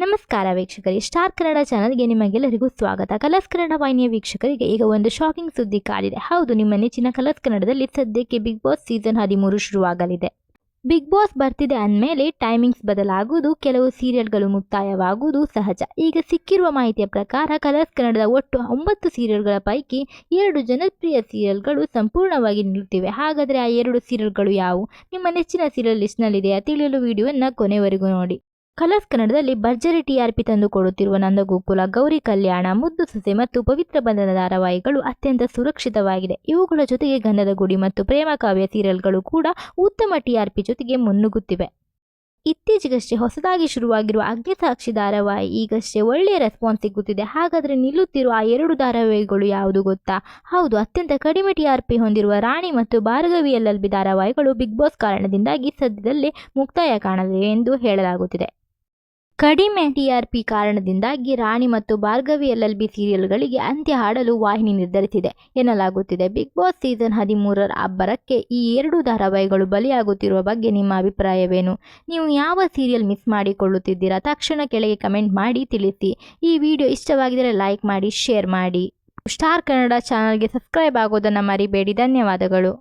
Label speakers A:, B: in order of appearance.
A: ನಮಸ್ಕಾರ ವೀಕ್ಷಕರೇ, ಸ್ಟಾರ್ ಕನ್ನಡ ಚಾನಲ್ಗೆ ನಿಮಗೆಲ್ಲರಿಗೂ ಸ್ವಾಗತ. ಕಲರ್ಸ್ ಕನ್ನಡ ವಾಹಿನಿಯ ವೀಕ್ಷಕರಿಗೆ ಈಗ ಒಂದು ಶಾಕಿಂಗ್ ಸುದ್ದಿ ಕಾದಿದೆ. ಹೌದು, ನಿಮ್ಮ ನೆಚ್ಚಿನ ಕಲರ್ಸ್ ಕನ್ನಡದಲ್ಲಿ ಸದ್ಯಕ್ಕೆ ಬಿಗ್ ಬಾಸ್ ಸೀಸನ್ 13 ಶುರುವಾಗಲಿದೆ. ಬಿಗ್ ಬಾಸ್ ಬರ್ತಿದೆ ಅಂದಮೇಲೆ ಟೈಮಿಂಗ್ಸ್ ಬದಲಾಗುವುದು, ಕೆಲವು ಸೀರಿಯಲ್ಗಳು ಮುಕ್ತಾಯವಾಗುವುದು ಸಹಜ. ಈಗ ಸಿಕ್ಕಿರುವ ಮಾಹಿತಿಯ ಪ್ರಕಾರ ಕಲರ್ಸ್ ಕನ್ನಡದ ಒಟ್ಟು 9 ಸೀರಿಯಲ್ಗಳ ಪೈಕಿ 2 ಜನಪ್ರಿಯ ಸೀರಿಯಲ್ಗಳು ಸಂಪೂರ್ಣವಾಗಿ ನಿಲ್ಲುತ್ತಿವೆ. ಹಾಗಾದರೆ ಆ 2 ಸೀರಿಯಲ್ಗಳು ಯಾವುವು? ನಿಮ್ಮ ನೆಚ್ಚಿನ ಸೀರಿಯಲ್ ಲಿಸ್ಟ್ನಲ್ಲಿದೆಯಾ? ತಿಳಿಯಲು ವಿಡಿಯೋವನ್ನು ಕೊನೆವರೆಗೂ ನೋಡಿ. ಕಲರ್ಸ್ ಕನ್ನಡದಲ್ಲಿ ಭರ್ಜರಿ TRP ತಂದು ಕೊಡುತ್ತಿರುವ ನಂದಗೋಕುಲ, ಗೌರಿ ಕಲ್ಯಾಣ, ಮುದ್ದು ಸೊಸೆ ಮತ್ತು ಪವಿತ್ರ ಬಂಧನ ಧಾರಾವಾಹಿಗಳು ಅತ್ಯಂತ ಸುರಕ್ಷಿತವಾಗಿದೆ. ಇವುಗಳ ಜೊತೆಗೆ ಗಂಧದ ಗುಡಿ ಮತ್ತು ಪ್ರೇಮ ಕಾವ್ಯ ಸೀರಿಯಲ್ಗಳು ಕೂಡ ಉತ್ತಮ TRP ಜೊತೆಗೆ ಮುನ್ನುಗ್ಗುತ್ತಿವೆ. ಇತ್ತೀಚೆಗಷ್ಟೇ ಹೊಸದಾಗಿ ಶುರುವಾಗಿರುವ ಅಗ್ನಿಸಾಕ್ಷಿ ಧಾರಾವಾಹಿ ಈಗಷ್ಟೇ ಒಳ್ಳೆಯ ರೆಸ್ಪಾನ್ಸ್ ಸಿಗುತ್ತಿದೆ. ಹಾಗಾದರೆ ನಿಲ್ಲುತ್ತಿರುವ ಆ 2 ಧಾರಾವಾಹಿಗಳು ಯಾವುದು ಗೊತ್ತಾ? ಹೌದು, ಅತ್ಯಂತ ಕಡಿಮೆ TRP ಹೊಂದಿರುವ ರಾಣಿ ಮತ್ತು ಭಾರ್ಗವಿ LLB ಧಾರಾವಾಹಿಗಳು ಬಿಗ್ ಬಾಸ್ ಕಾರಣದಿಂದಾಗಿ ಸದ್ಯದಲ್ಲೇ ಮುಕ್ತಾಯ ಕಾಣಲಿವೆ ಎಂದು ಹೇಳಲಾಗುತ್ತಿದೆ. ಕಡಿಮೆ TRP ಕಾರಣದಿಂದಾಗಿ ರಾಣಿ ಮತ್ತು ಭಾರ್ಗವಿ LLB ಸೀರಿಯಲ್ಗಳಿಗೆ ಅಂತ್ಯ ಹಾಡಲು ವಾಹಿನಿ ನಿರ್ಧರಿಸಿದೆ ಎನ್ನಲಾಗುತ್ತಿದೆ. ಬಿಗ್ ಬಾಸ್ ಸೀಸನ್ 13ರ ಅಬ್ಬರಕ್ಕೆ ಈ 2 ಧಾರಾವಾಹಿಗಳು ಬಲಿಯಾಗುತ್ತಿರುವ ಬಗ್ಗೆ ನಿಮ್ಮ ಅಭಿಪ್ರಾಯವೇನು? ನೀವು ಯಾವ ಸೀರಿಯಲ್ ಮಿಸ್ ಮಾಡಿಕೊಳ್ಳುತ್ತಿದ್ದೀರಾ? ತಕ್ಷಣ ಕೆಳಗೆ ಕಮೆಂಟ್ ಮಾಡಿ ತಿಳಿಸಿ. ಈ ವಿಡಿಯೋ ಇಷ್ಟವಾಗಿದ್ದರೆ ಲೈಕ್ ಮಾಡಿ, ಶೇರ್ ಮಾಡಿ. ಸ್ಟಾರ್ ಕನ್ನಡ ಚಾನಲ್ಗೆ ಸಬ್ಸ್ಕ್ರೈಬ್ ಆಗೋದನ್ನು ಮರಿಬೇಡಿ. ಧನ್ಯವಾದಗಳು.